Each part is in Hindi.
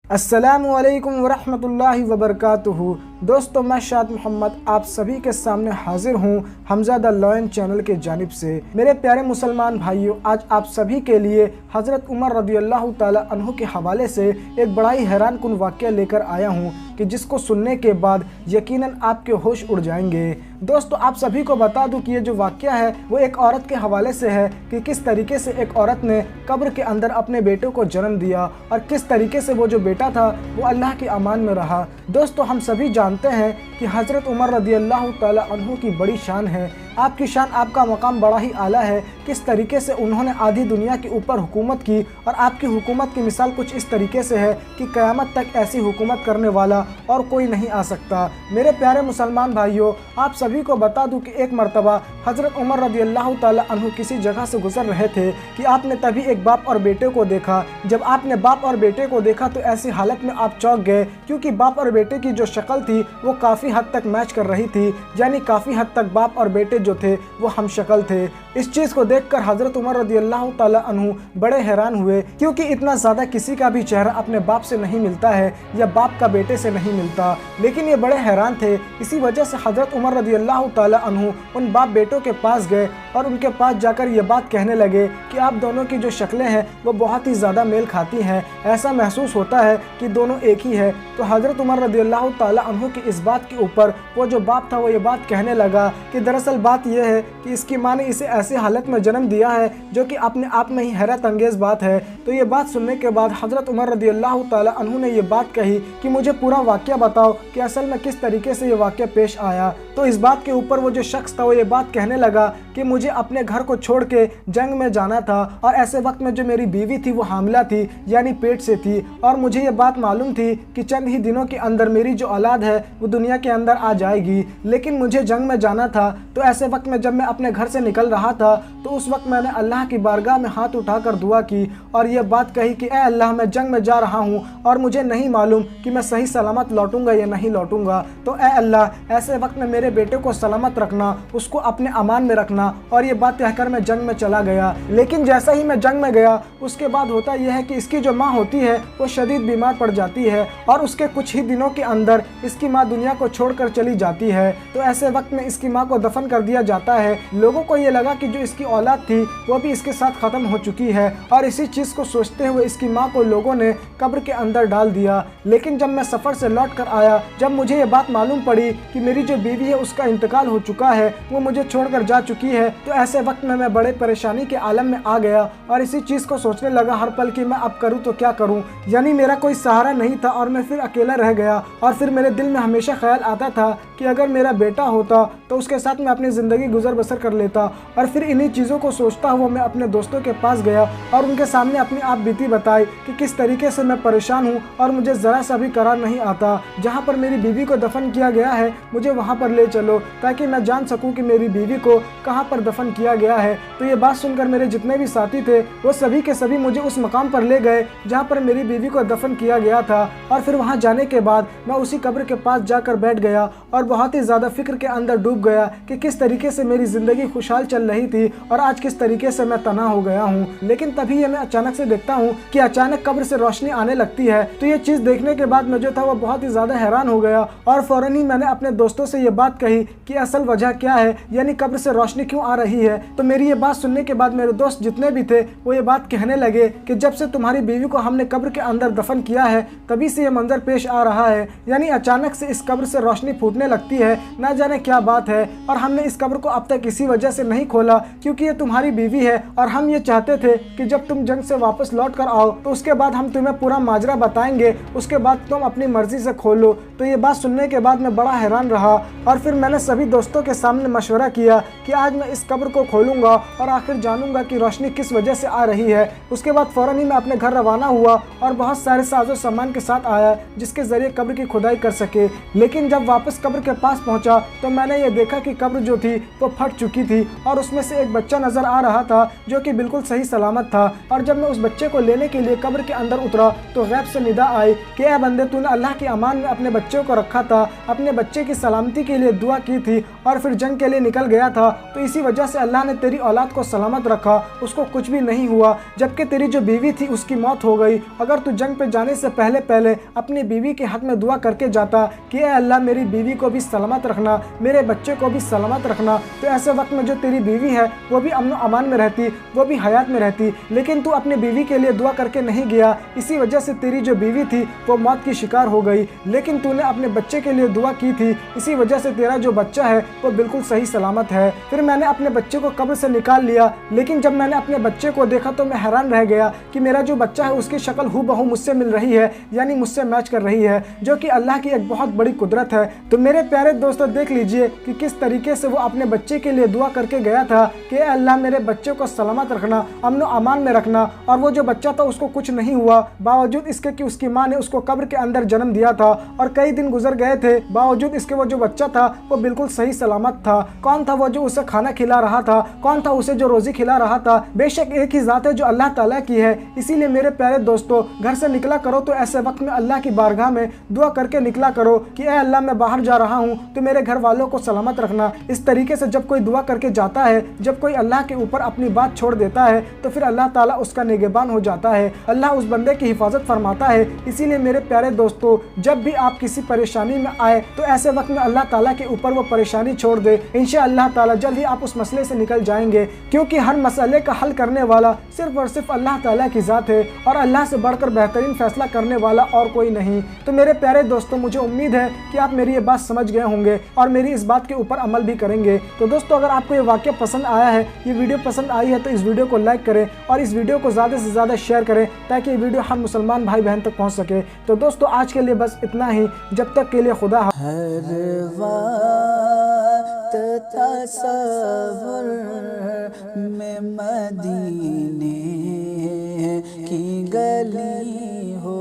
अस्सलामुअलैकुम वरहमतुल्लाहि वबरकातुहू। दोस्तों, मैं शाद मोहम्मद आप सभी के सामने हाजिर हूँ हमजा द लॉयन चैनल के जानिब से। मेरे प्यारे मुसलमान भाइयों, आज आप सभी के लिए हज़रत उमर रज़ियल्लाहु ताला अन्हु के हवाले से एक बड़ा ही हैरान कुन वाक़या लेकर आया हूँ कि जिसको सुनने के बाद यकीनन आपके होश उड़ जाएंगे। दोस्तों, आप सभी को बता दूं कि ये जो वाक़या है वो एक औरत के हवाले से है कि किस तरीके से एक औरत ने कब्र के अंदर अपने बेटे को जन्म दिया और किस तरीके से वो जो बेटा था वो अल्लाह के अमान में रहा। दोस्तों, हम सभी जानते हैं कि हज़रत उमर रज़ियल्लाहु ताला अन्हु की बड़ी शान है, आपकी शान, आपका मकाम बड़ा ही आला है। किस तरीके से उन्होंने आधी दुनिया के ऊपर हुकूमत की और आपकी हुकूमत की मिसाल कुछ इस तरीके से है कि क़यामत तक ऐसी हुकूमत करने वाला और कोई नहीं आ सकता। मेरे प्यारे मुसलमान भाइयों, आप सभी को बता दूं कि एक मरतबा हज़रत उमर रज़ियल्लाहु ताला अन्हु किसी जगह से गुजर रहे थे कि आपने तभी एक बाप और बेटे को देखा। जब आपने बाप और बेटे को देखा तो ऐसी हालत में आप चौंक गए, क्योंकि बाप और बेटे की जो शक्ल थी वो काफ़ी हद तक मैच कर रही थी, यानी काफ़ी हद तक बाप और बेटे जो थे वो हम शक्ल थे। इस चीज़ को देखकर हज़रत उमर रज़ियल्लाहु ताला अन्हु बड़े हैरान हुए, क्योंकि इतना ज़्यादा किसी का भी चेहरा अपने बाप से नहीं मिलता है या बाप का बेटे से नहीं मिलता। लेकिन ये बड़े हैरान थे। इसी वजह से हज़रत उमर रज़ियल्लाहु ताला अन्हु उन बाप बेटों के पास गए और उनके पास जाकर ये बात कहने लगे कि आप दोनों की जो शक्लें हैं वो बहुत ही ज़्यादा मेल खाती हैं, ऐसा महसूस होता है कि दोनों एक ही है। तो हज़रत उमर रज़ियल्लाहु ताला अन्हु की इस बात के ऊपर वो जो बाप था वो ये बात कहने लगा कि दरअसल बात यह है कि इसकी माँ ने इसे ऐसी हालत में जन्म दिया है जो कि अपने आप में ही हैरत अंगेज़ बात है। तो ये बात सुनने के बाद हज़रत उमर रज़ियल्लाहु ताला अन्हु ने ये बात कही कि मुझे पूरा वाक़या बताओ कि असल में किस तरीके से ये वाक़या पेश आया। तो इस बात के ऊपर वो जो शख्स था वो ये बात कहने लगा कि मुझे अपने घर को छोड़ के जंग में जाना था और ऐसे वक्त में जो मेरी बीवी थी वो हामिला थी, यानी पेट से थी, और मुझे ये बात मालूम थी कि चंद ही दिनों के अंदर मेरी जो औलाद है वो दुनिया के अंदर आ जाएगी। लेकिन मुझे जंग में जाना था, तो ऐसे वक्त में जब मैं अपने घर से निकल रहा था तो उस वक्त मैंने अल्लाह की बारगाह में हाथ उठाकर दुआ की और ये बात कही कि ए अल्लाह, मैं जंग में जा रहा हूँ और मुझे नहीं मालूम कि मैं सही सलामत लौटूंगा या नहीं लौटूंगा। तो ए अल्लाह, ऐसे वक्त में मेरे बेटे को सलामत रखना, उसको अपने अमान में रखना। और ये बात कहकर मैं जंग में चला गया। लेकिन जैसा ही मैं जंग में गया उसके बाद होता यह है कि इसकी जो माँ होती है वो शदीद बीमार पड़ जाती है और उसके कुछ ही दिनों के अंदर इसकी माँ दुनिया को छोड़कर चली जाती है। तो ऐसे वक्त में इसकी माँ को दफन कर दिया जाता है। लोगों को ये लगा कि जो इसकी औलाद थी वो भी इसके साथ ख़त्म हो चुकी है और इसी चीज़ को सोचते हुए इसकी माँ को लोगों ने कब्र के अंदर डाल दिया। लेकिन जब मैं सफ़र से लौट कर आया, जब मुझे ये बात मालूम पड़ी कि मेरी जो बीवी है उसका इंतकाल हो चुका है, वो मुझे छोड़कर जा चुकी है, तो ऐसे वक्त में मैं बड़े परेशानी के आलम में आ गया और इसी चीज़ को सोचने लगा हर पल कि मैं अब करूँ तो क्या करूँ। यानी मेरा कोई सहारा नहीं था और मैं फिर अकेला रह गया। और फिर मेरे दिल में हमेशा ख्याल आता था कि अगर मेरा बेटा होता तो उसके साथ मैं अपनी ज़िंदगी गुजर बसर कर लेता। और फिर इन्हीं चीज़ों को सोचता हुआ मैं अपने दोस्तों के पास गया और उनके सामने अपनी आप बीती बताई कि किस तरीके से मैं परेशान हूँ और मुझे ज़रा सा भी करार नहीं आता। जहाँ पर मेरी बीवी को दफन किया गया है मुझे वहाँ पर ले चलो ताकि मैं जान सकूँ कि मेरी बीवी को कहाँ पर दफन किया गया है। तो ये बात सुनकर मेरे जितने भी साथी थे वो सभी के सभी मुझे उस मकाम पर ले गए जहाँ पर मेरी बीवी को दफन किया गया था। और फिर वहाँ जाने के बाद मैं उसी कब्र के पास जाकर बैठ गया और बहुत ही ज़्यादा फिक्र के अंदर डूब गया कि किस तरीके से मेरी ज़िंदगी खुशहाल चल रही थी और आज किस तरीके से मैं तना हो गया हूँ। लेकिन तभी ये मैं अचानक से देखता हूँ कि अचानक कब्र से रोशनी आने लगती है। तो ये चीज़ देखने के बाद मैं जो था वो बहुत ही ज़्यादा हैरान हो गया और फ़ौरन ही मैंने अपने दोस्तों से ये बात कही कि असल वजह क्या है, यानी कब्र से रोशनी क्यों आ रही है। तो मेरी ये बात सुनने के बाद मेरे दोस्त जितने भी थे वो ये बात कहने लगे कि जब से तुम्हारी बीवी को हमने कब्र के अंदर दफन किया है तभी से ये मंजर पेश आ रहा है, यानी अचानक से इस कब्र से रोशनी फूटने लगती है, ना जाने क्या बात है। और हमने इस कब्र को अब तक इसी वजह से नहीं खोला क्योंकि ये तुम्हारी बीवी है और हम ये चाहते थे कि जब तुम जंग से वापस लौट कर आओ तो उसके बाद हम तुम्हें पूरा माजरा बताएंगे, उसके बाद तुम अपनी मर्जी से खोलो। तो ये बात सुनने के बाद मैं बड़ा हैरान रहा और फिर मैंने सभी दोस्तों के सामने मशवरा किया कि आज मैं इस कब्र को खोलूंगा और आखिर जानूंगा कि रोशनी किस वजह से आ रही है। उसके बाद फ़ौरन ही मैं अपने घर रवाना हुआ और बहुत सारे साजो सामान के साथ आया जिसके ज़रिए कब्र की खुदाई कर सके। लेकिन जब वापस कब्र के पास पहुंचा तो मैंने ये देखा कि कब्र जो थी वो फट चुकी थी और उसमें से एक बच्चा नज़र आ रहा था जो कि बिल्कुल सही सलामत था। और जब मैं उस बच्चे को लेने के लिए कब्र के अंदर उतरा तो गैब से निदा आई कि ए बंदे, तूने अल्लाह के अमान में अपने बच्चे को रखा था, अपने बच्चे की सलामती के लिए लिए दुआ की थी और फिर जंग के लिए निकल गया था, तो इसी वजह से अल्लाह ने तेरी औलाद को सलामत रखा, उसको कुछ भी नहीं हुआ, जबकि तेरी जो बीवी थी उसकी मौत हो गई। अगर तू जंग पे जाने से पहले पहले अपनी बीवी के हक में दुआ करके जाता कि ए अल्लाह मेरी बीवी को भी सलामत रखना, मेरे बच्चे को भी सलामत रखना, तो ऐसे वक्त में जो तेरी बीवी है वो भी अमन अमान में रहती, वो भी हयात में रहती। लेकिन तू अपनी बीवी के लिए दुआ करके नहीं गया, इसी वजह से तेरी जो बीवी थी वो मौत की शिकार हो गई। लेकिन तूने अपने बच्चे के लिए दुआ की थी, इसी वजह से तेरा जो बच्चा है वो बिल्कुल सही सलामत है। फिर मैंने अपने बच्चे को कब्र से निकाल लिया, लेकिन जब मैंने अपने बच्चे को देखा तो मैं हैरान रह गया कि मेरा जो बच्चा है उसकी शक्ल हूबहू मुझसे मिल रही है, यानी मुझसे मैच कर रही है, जो कि अल्लाह की एक बहुत बड़ी कुदरत है। तो मेरे प्यारे दोस्तों देख लीजिए कि किस तरीके से वो अपने बच्चे के लिए दुआ करके गया था कि अल्लाह मेरे बच्चे को सलामत रखना, अमन अमान में रखना। और वो जो बच्चा था उसको कुछ नहीं हुआ, बावजूद इसके कि उसकी माँ ने उसको कब्र के अंदर जन्म दिया था और कई दिन गुजर गए थे, बावजूद इसके वो जो बच्चा था वो बिल्कुल सही सलामत था। कौन था वो जो उसे खाना खिला रहा था, कौन था उसे जो रोजी खिला रहा था? बेशक एक ही ज़ात है जो अल्लाह ताला की है। इसीलिए मेरे प्यारे दोस्तों घर से निकला करो तो ऐसे वक्त में अल्लाह की बारगाह में दुआ करके निकला करो कि ए अल्लाह मैं बाहर जा रहा हूँ तो मेरे घर वालों को सलामत रखना। इस तरीके से जब कोई दुआ करके जाता है, जब कोई अल्लाह के ऊपर अपनी बात छोड़ देता है तो फिर अल्लाह ताला उसका निगहबान हो जाता है, अल्लाह उस बंदे की हिफाजत फरमाता है। इसीलिए मेरे प्यारे दोस्तों जब भी आप किसी परेशानी में आए तो ऐसे वक्त में अल्लाह ताला के ऊपर वो परेशानी छोड़ दे, इंशाअल्लाह ताला जल्द ही आप उस मसले से निकल जाएंगे, क्योंकि हर मसले का हल करने वाला सिर्फ और सिर्फ अल्लाह ताला की ज़ात है और अल्लाह से बढ़कर बेहतरीन फैसला करने वाला और कोई नहीं। तो मेरे प्यारे दोस्तों मुझे उम्मीद है कि आप मेरी ये बात समझ गए होंगे और मेरी इस बात के ऊपर अमल भी करेंगे। तो दोस्तों अगर आपको ये वाक़या पसंद आया है, ये वीडियो पसंद आई है तो इस वीडियो को लाइक करें और इस वीडियो को ज़्यादा से ज़्यादा शेयर करें ताकि ये वीडियो हर मुसलमान भाई बहन तक पहुँच सके। तो दोस्तों आज के लिए बस इतना ही, जब तक के लिए खुदा। तसव्वुर में मदीने की गली हो,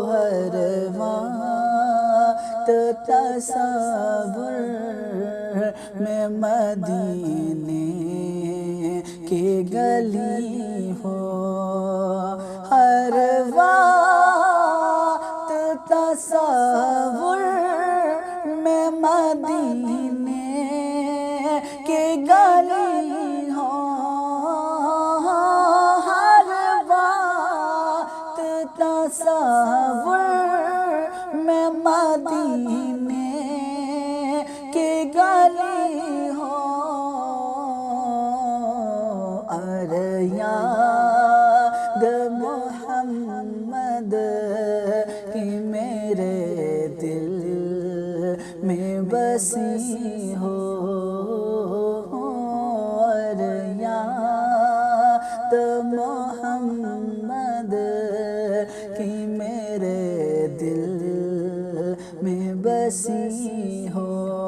हर वक्त तसव्वुर में मदीने की गली हो, हर वक्त तसव्वुर में मदीने के गली हो, हर वक्त तसव्वुर में मदीने के गली हो। अरे याद मोहम्मद की मेरे दिल में बसी हो, और याद मोहम्मद की मेरे दिल में बसी हो।